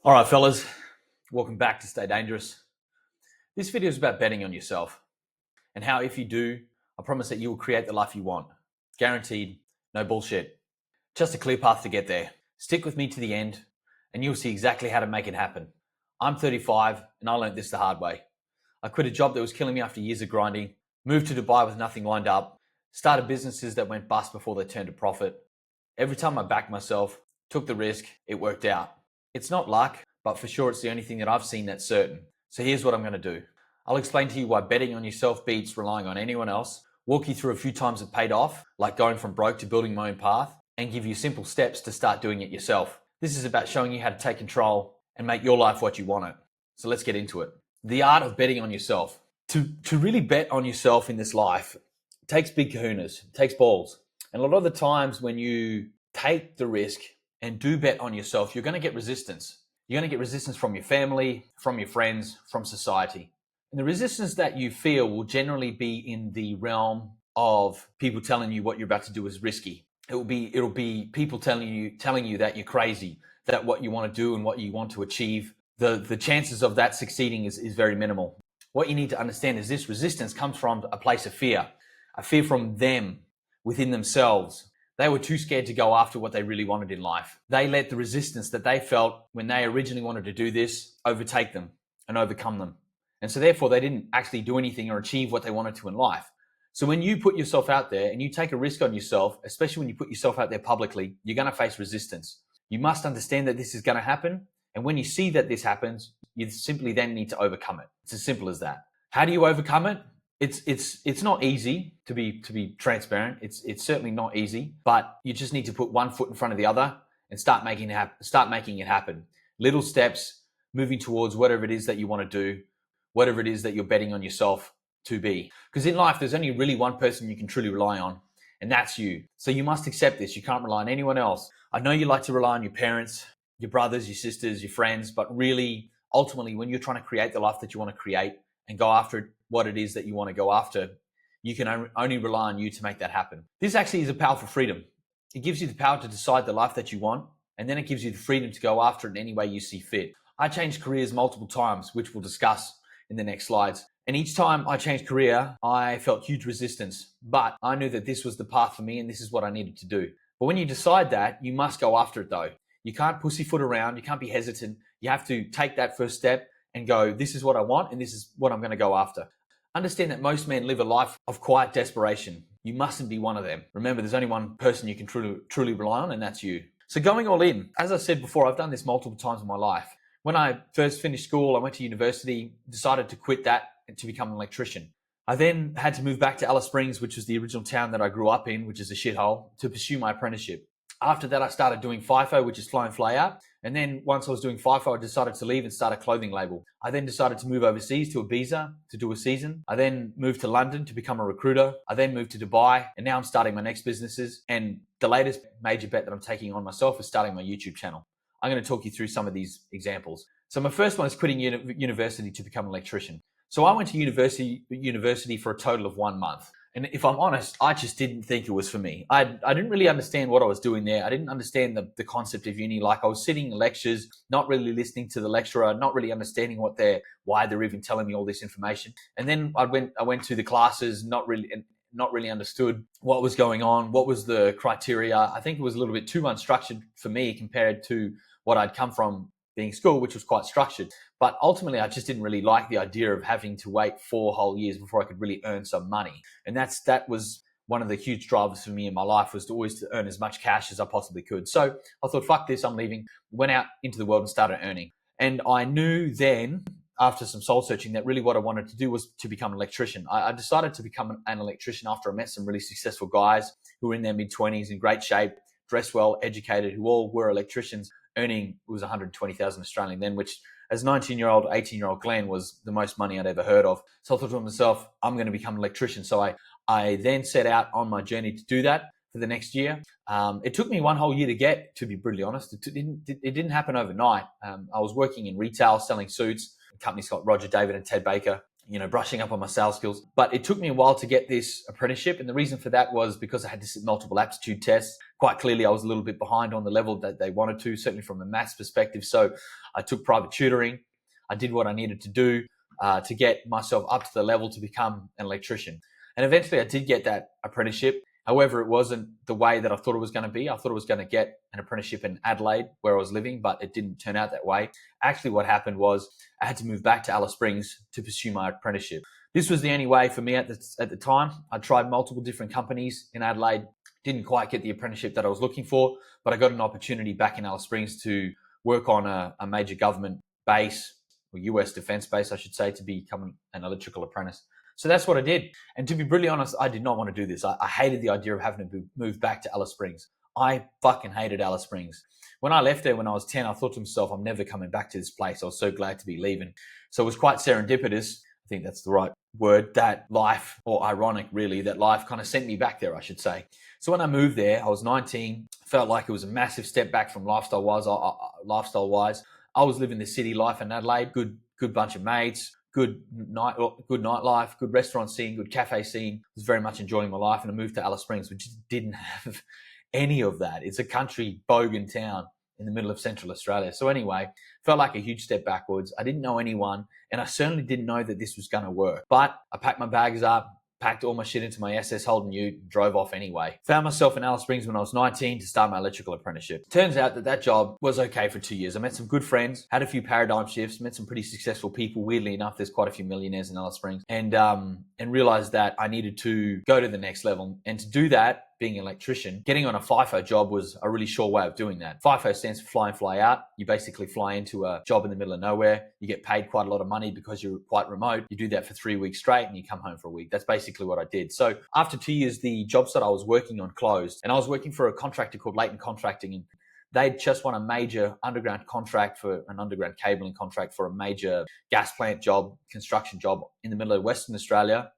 All right, fellas, welcome back to Stay Dangerous. This video is about betting on yourself and how, if you do, I promise that you will create the life you want. Guaranteed, no bullshit. Just a clear path to get there. Stick with me to the end and you'll see exactly how to make it happen. I'm 35 and I learned this the hard way. I quit a job that was killing me after years of grinding, moved to Dubai with nothing lined up, started businesses that went bust before they turned a profit. Every time I backed myself, took the risk, it worked out. It's not luck, but for sure it's the only thing that I've seen that's certain. So here's what I'm going to do. I'll explain to you why betting on yourself beats relying on anyone else, walk you through a few times it paid off, like going from broke to building my own path, and give you simple steps to start doing it yourself. This is about showing you how to take control and make your life what you want it. So let's get into it. The art of betting on yourself. To really bet on yourself in this life takes big kahunas, it takes balls. And a lot of the times when you take the risk and do bet on yourself, you're going to get resistance. You're going to get resistance from your family, from your friends, from society. And the resistance that you feel will generally be in the realm of people telling you what you're about to do is risky. It'll be people telling you that you're crazy, that what you want to do and what you want to achieve, the chances of that succeeding is very minimal. What you need to understand is this resistance comes from a place of fear, a fear from them, within themselves. They were too scared to go after what they really wanted in life. They let the resistance that they felt when they originally wanted to do this overtake them and overcome them. And so therefore they didn't actually do anything or achieve what they wanted to in life. So when you put yourself out there and you take a risk on yourself, especially when you put yourself out there publicly, you're going to face resistance. You must understand that this is going to happen. And when you see that this happens, you simply then need to overcome it. It's as simple as that. How do you overcome it? It's not easy, to be transparent. It's certainly not easy, but you just need to put one foot in front of the other and start making it happen. Little steps, moving towards whatever it is that you want to do, whatever it is that you're betting on yourself to be. Because in life, there's only really one person you can truly rely on, and that's you. So you must accept this. You can't rely on anyone else. I know you like to rely on your parents, your brothers, your sisters, your friends, but really, ultimately, when you're trying to create the life that you want to create and go after what it is that you want to go after, you can only rely on you to make that happen. This actually is a powerful freedom. It gives you the power to decide the life that you want, and then it gives you the freedom to go after it in any way you see fit. I changed careers multiple times, which we'll discuss in the next slides. And each time I changed career, I felt huge resistance, but I knew that this was the path for me and this is what I needed to do. But when you decide that, you must go after it though. You can't pussyfoot around. You can't be hesitant. You have to take that first step and go, this is what I want and this is what I'm going to go after. Understand that most men live a life of quiet desperation. You mustn't be one of them. Remember, there's only one person you can truly rely on, and that's you. So going all in, as I said before, I've done this multiple times in my life. When I first finished school, I went to university, decided to quit that and to become an electrician. I then had to move back to Alice Springs, which was the original town that I grew up in, which is a shithole, to pursue my apprenticeship. After that, I started doing FIFO, which is fly in, fly out. And then once I was doing FIFO, I decided to leave and start a clothing label. I then decided to move overseas to Ibiza to do a season. I then moved to London to become a recruiter. I then moved to Dubai, and now I'm starting my next businesses. And the latest major bet that I'm taking on myself is starting my YouTube channel. I'm going to talk you through some of these examples. So my first one is quitting university to become an electrician. So I went to university for a total of 1 month. And if I'm honest, I just didn't think it was for me. I didn't really understand what I was doing there. I didn't understand the concept of uni. Like I was sitting in lectures, not really listening to the lecturer, not really understanding why they're even telling me all this information. And then I went to the classes, not really understood what was going on, what was the criteria. I think it was a little bit too unstructured for me compared to what I'd come from being school, which was quite structured. But ultimately, I just didn't really like the idea of having to wait 4 whole years before I could really earn some money. And that was one of the huge drivers for me in my life, was to always earn as much cash as I possibly could. So I thought, fuck this, I'm leaving. Went out into the world and started earning. And I knew then, after some soul searching, that really what I wanted to do was to become an electrician. I decided to become an electrician after I met some really successful guys who were in their mid-20s, in great shape, dressed well, educated, who all were electricians, earning, it was 120,000 Australian then, which as 19-year-old, 18-year-old Glenn was the most money I'd ever heard of. So I thought to myself, I'm going to become an electrician. So I then set out on my journey to do that for the next year. It took me 1 whole year to get, to be brutally honest. It didn't happen overnight. I was working in retail, selling suits, companies called Roger David and Ted Baker. brushing up on my sales skills. But it took me a while to get this apprenticeship. And the reason for that was because I had to sit multiple aptitude tests. Quite clearly, I was a little bit behind on the level that they wanted to, certainly from a maths perspective. So I took private tutoring. I did what I needed to do to get myself up to the level to become an electrician. And eventually I did get that apprenticeship. However, it wasn't the way that I thought it was going to be. I thought I was going to get an apprenticeship in Adelaide where I was living, but it didn't turn out that way. Actually, what happened was I had to move back to Alice Springs to pursue my apprenticeship. This was the only way for me at the time. I tried multiple different companies in Adelaide, didn't quite get the apprenticeship that I was looking for, but I got an opportunity back in Alice Springs to work on a major government base, or US defense base, I should say, to become an electrical apprentice. So that's what I did. And to be brutally honest, I did not want to do this. I hated the idea of having to move back to Alice Springs. I fucking hated Alice Springs. When I left there when I was 10, I thought to myself, I'm never coming back to this place. I was so glad to be leaving. So it was quite serendipitous, I think that's the right word, that life, or ironic really, that life kind of sent me back there, I should say. So when I moved there, I was 19, felt like it was a massive step back from lifestyle-wise. I was living the city life in Adelaide, good bunch of mates, good nightlife, good restaurant scene, good cafe scene. I was very much enjoying my life, and I moved to Alice Springs, which didn't have any of that. It's a country bogan town in the middle of Central Australia. So anyway, felt like a huge step backwards. I didn't know anyone, and I certainly didn't know that this was going to work. But I packed my bags up, packed all my shit into my SS Holden Ute, drove off anyway. Found myself in Alice Springs when I was 19 to start my electrical apprenticeship. Turns out that job was okay for 2 years. I met some good friends, had a few paradigm shifts, met some pretty successful people. Weirdly enough, there's quite a few millionaires in Alice Springs, and realized that I needed to go to the next level. And to do that, being an electrician, getting on a FIFO job was a really sure way of doing that. FIFO stands for fly in, fly out. You basically fly into a job in the middle of nowhere. You get paid quite a lot of money because you're quite remote. You do that for 3 weeks straight and you come home for a week. That's basically what I did. So after 2 years, the jobs that I was working on closed, and I was working for a contractor called Leighton Contracting, and they'd just won a major underground contract for an underground cabling contract for a major gas plant job, construction job in the middle of Western Australia,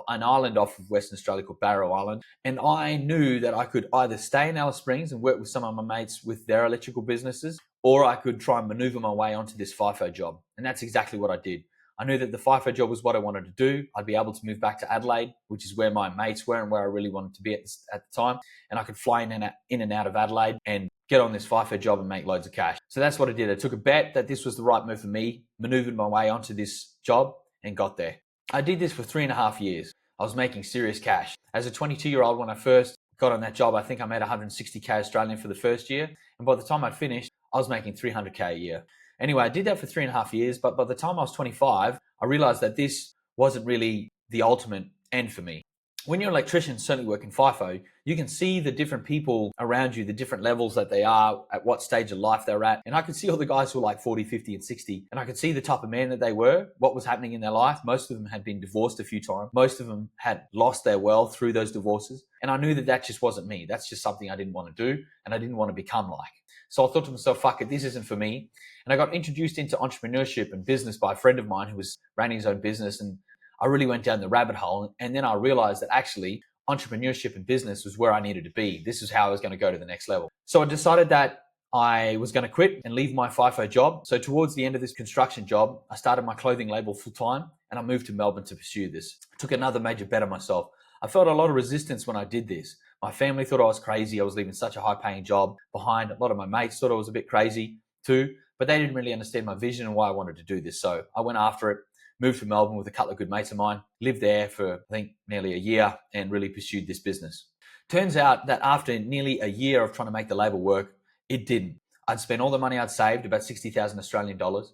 an island off of Western Australia called Barrow Island. And I knew that I could either stay in Alice Springs and work with some of my mates with their electrical businesses, or I could try and maneuver my way onto this FIFO job. And that's exactly what I did. I knew that the FIFO job was what I wanted to do. I'd be able to move back to Adelaide, which is where my mates were and where I really wanted to be at the time. And I could fly in and out of Adelaide and get on this FIFO job and make loads of cash. So that's what I did. I took a bet that this was the right move for me, maneuvered my way onto this job and got there. I did this for 3.5 years. I was making serious cash. As a 22-year-old, when I first got on that job, I think I made 160K Australian for the first year. And by the time I'd finished, I was making 300K a year. Anyway, I did that for 3.5 years, but by the time I was 25, I realized that this wasn't really the ultimate end for me. When you're an electrician, certainly working FIFO, you can see the different people around you, the different levels that they are, at what stage of life they're at. And I could see all the guys who were like 40, 50, and 60. And I could see the type of man that they were, what was happening in their life. Most of them had been divorced a few times. Most of them had lost their wealth through those divorces. And I knew that just wasn't me. That's just something I didn't want to do, and I didn't want to become like. So I thought to myself, fuck it, this isn't for me. And I got introduced into entrepreneurship and business by a friend of mine who was running his own business. And I really went down the rabbit hole. And then I realized that actually entrepreneurship and business was where I needed to be. This is how I was going to go to the next level. So I decided that I was going to quit and leave my FIFO job. So towards the end of this construction job, I started my clothing label full time and I moved to Melbourne to pursue this. I took another major bet on myself. I felt a lot of resistance when I did this. My family thought I was crazy. I was leaving such a high paying job behind. A lot of my mates thought I was a bit crazy too, but they didn't really understand my vision and why I wanted to do this. So I went after it. Moved to Melbourne with a couple of good mates of mine, lived there for, I think, nearly a year and really pursued this business. Turns out that after nearly a year of trying to make the label work, it didn't. I'd spent all the money I'd saved, about 60,000 Australian dollars.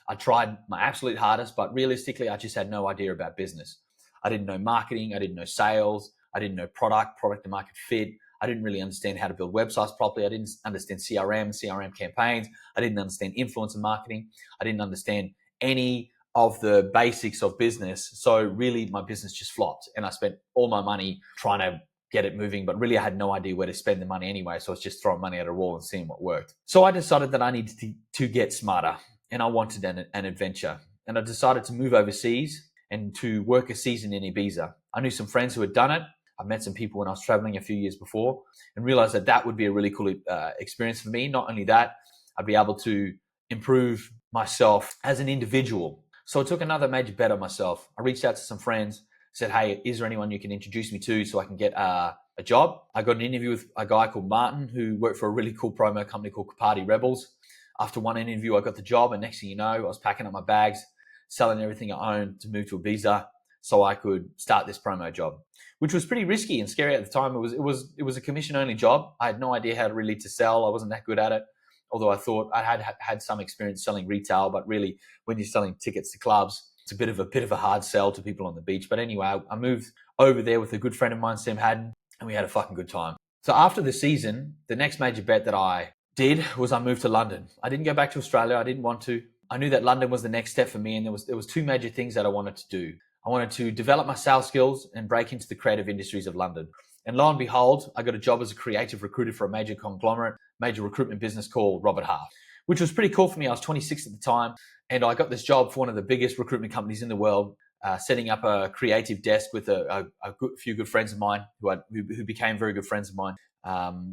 I tried my absolute hardest, but realistically, I just had no idea about business. I didn't know marketing. I didn't know sales. I didn't know product and market fit. I didn't really understand how to build websites properly. I didn't understand CRM campaigns. I didn't understand influencer marketing. I didn't understand any of the basics of business. So really my business just flopped and I spent all my money trying to get it moving, but really I had no idea where to spend the money anyway. So I was just throwing money at a wall and seeing what worked. So I decided that I needed to get smarter and I wanted an adventure. And I decided to move overseas and to work a season in Ibiza. I knew some friends who had done it. I met some people when I was traveling a few years before and realized that would be a really cool experience for me. Not only that, I'd be able to improve myself as an individual. So I took another major bet on myself. I reached out to some friends, said, hey, is there anyone you can introduce me to so I can get a job? I got an interview with a guy called Martin who worked for a really cool promo company called Party Rebels. After one interview, I got the job, and next thing you know, I was packing up my bags, selling everything I owned to move to Ibiza so I could start this promo job, which was pretty risky and scary at the time. It was a commission-only job. I had no idea how really to sell. I wasn't that good at it, although I thought I had some experience selling retail, but really when you're selling tickets to clubs, it's a bit of a hard sell to people on the beach. But anyway, I moved over there with a good friend of mine, Sam Haddon, and we had a fucking good time. So after the season, the next major bet that I did was I moved to London. I didn't go back to Australia. I didn't want to. I knew that London was the next step for me, and there was two major things that I wanted to do. I wanted to develop my sales skills and break into the creative industries of London. And lo and behold, I got a job as a creative recruiter for a major conglomerate, major recruitment business called Robert Half, which was pretty cool for me. I was 26 at the time, and I got this job for one of the biggest recruitment companies in the world, setting up a creative desk with a few good friends of mine who became very good friends of mine,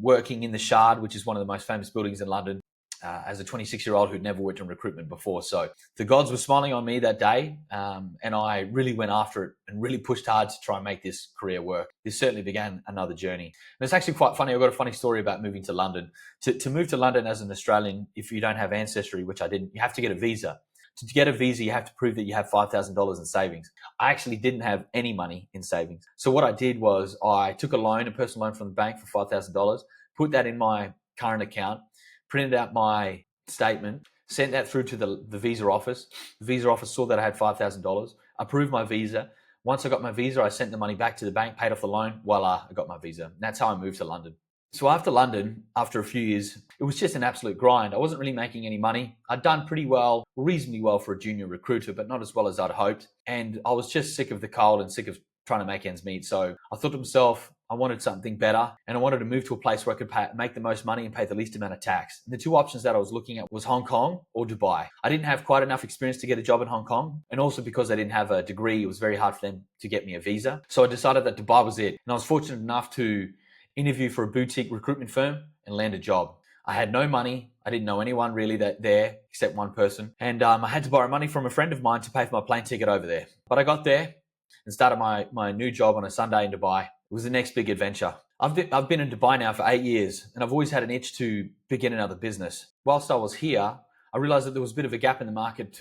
working in the Shard, which is one of the most famous buildings in London, as a 26-year-old who'd never worked in recruitment before. So the gods were smiling on me that day, and I really went after it and really pushed hard to try and make this career work. This certainly began another journey. And it's actually quite funny. I've got a funny story about moving to London. To move to London as an Australian, if you don't have ancestry, which I didn't, you have to get a visa. To get a visa, you have to prove that you have $5,000 in savings. I actually didn't have any money in savings. So what I did was I took a personal loan from the bank for $5,000, put that in my current account, printed out my statement, sent that through to the visa office. The visa office saw that I had $5,000, approved my visa. Once I got my visa, I sent the money back to the bank, paid off the loan. Voila, I got my visa. And that's how I moved to London. So after London, after a few years, it was just an absolute grind. I wasn't really making any money. I'd done pretty well, reasonably well for a junior recruiter, but not as well as I'd hoped. And I was just sick of the cold and sick of trying to make ends meet. So I thought to myself, I wanted something better, and I wanted to move to a place where I could make the most money and pay the least amount of tax. And the two options that I was looking at was Hong Kong or Dubai. I didn't have quite enough experience to get a job in Hong Kong, and also because I didn't have a degree, it was very hard for them to get me a visa. So I decided that Dubai was it. And I was fortunate enough to interview for a boutique recruitment firm and land a job. I had no money. I didn't know anyone really there except one person. And I had to borrow money from a friend of mine to pay for my plane ticket over there. But I got there and started my new job on a Sunday in Dubai. It was the next big adventure. I've been in Dubai now for 8 years, and I've always had an itch to begin another business. Whilst I was here, I realized that there was a bit of a gap in the market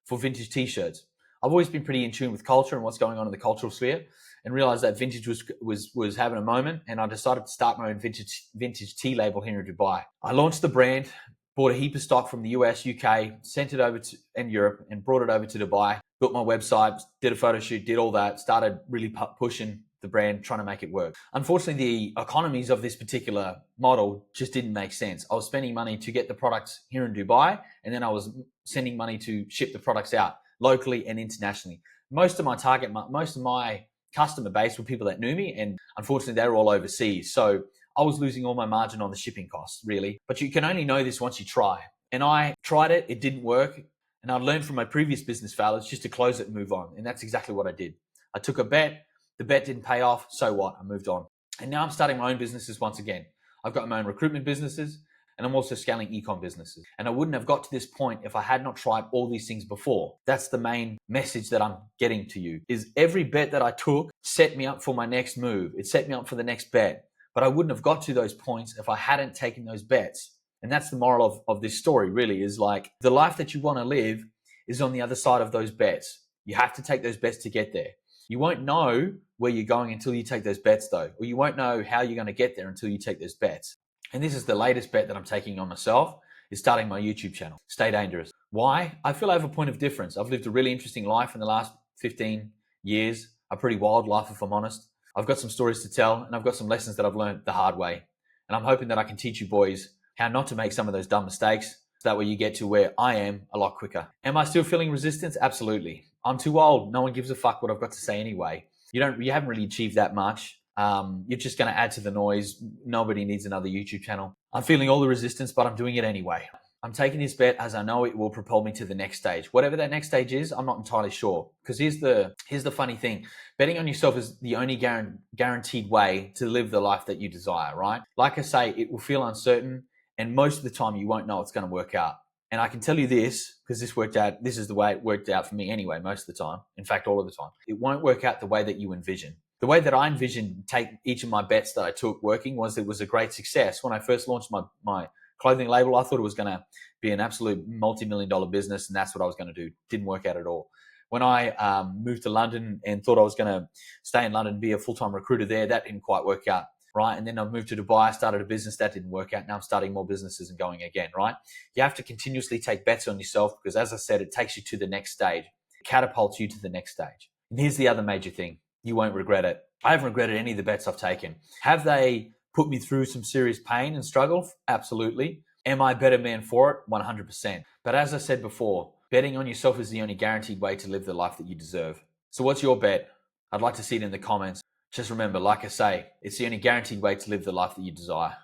for vintage t-shirts. I've always been pretty in tune with culture and what's going on in the cultural sphere, and realized that vintage was having a moment, and I decided to start my own vintage tea label here in Dubai. I launched the brand, bought a heap of stock from the US, UK, sent it over to Europe, and brought it over to Dubai. Built my website, did a photo shoot, did all that, started really pushing the brand, trying to make it work. Unfortunately, the economies of this particular model just didn't make sense. I was spending money to get the products here in Dubai, and then I was sending money to ship the products out locally and internationally. Most of my customer base were people that knew me, and unfortunately they were all overseas. So I was losing all my margin on the shipping costs, really. But you can only know this once you try. And I tried it, it didn't work. And I learned from my previous business failures just to close it and move on. And that's exactly what I did. I took a bet, the bet didn't pay off, so what? I moved on. And now I'm starting my own businesses once again. I've got my own recruitment businesses, and I'm also scaling e-com businesses. And I wouldn't have got to this point if I had not tried all these things before. That's the main message that I'm getting to you, is every bet that I took set me up for my next move. It set me up for the next bet. But I wouldn't have got to those points if I hadn't taken those bets. And that's the moral of this story, really, is like the life that you want to live is on the other side of those bets. You have to take those bets to get there. You won't know where you're going until you take those bets, though, or you won't know how you're going to get there until you take those bets. And this is the latest bet that I'm taking on myself, is starting my YouTube channel, Stay Dangerous. Why? I feel I have a point of difference. I've lived a really interesting life in the last 15 years, a pretty wild life, if I'm honest. I've got some stories to tell, and I've got some lessons that I've learned the hard way. And I'm hoping that I can teach you boys how not to make some of those dumb mistakes, so that way you get to where I am a lot quicker. Am I still feeling resistance? Absolutely. I'm too old. No one gives a fuck what I've got to say anyway. You haven't really achieved that much. You're just going to add to the noise. Nobody needs another YouTube channel. I'm feeling all the resistance, but I'm doing it anyway. I'm taking this bet as I know it will propel me to the next stage. Whatever that next stage is, I'm not entirely sure. Because here's the funny thing. Betting on yourself is the only guaranteed way to live the life that you desire, right? Like I say, it will feel uncertain, and most of the time you won't know it's going to work out. And I can tell you this, because this is the way it worked out for me anyway, most of the time. In fact, all of the time. It won't work out the way that you envision. The way that I envisioned take each of my bets that I took working was it was a great success. When I first launched my clothing label, I thought it was going to be an absolute multi-million-dollar business, and that's what I was going to do. Didn't work out at all. When I moved to London and thought I was going to stay in London and be a full-time recruiter there, that didn't quite work out, right? And then I moved to Dubai, started a business, that didn't work out. Now I'm starting more businesses and going again, right? You have to continuously take bets on yourself because, as I said, it takes you to the next stage. It catapults you to the next stage. And here's the other major thing. You won't regret it. I haven't regretted any of the bets I've taken. Have they put me through some serious pain and struggle? Absolutely. Am I a better man for it? 100%. But as I said before, betting on yourself is the only guaranteed way to live the life that you deserve. So what's your bet? I'd like to see it in the comments. Just remember, like I say, it's the only guaranteed way to live the life that you desire.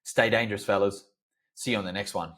Stay dangerous, fellas. See you on the next one.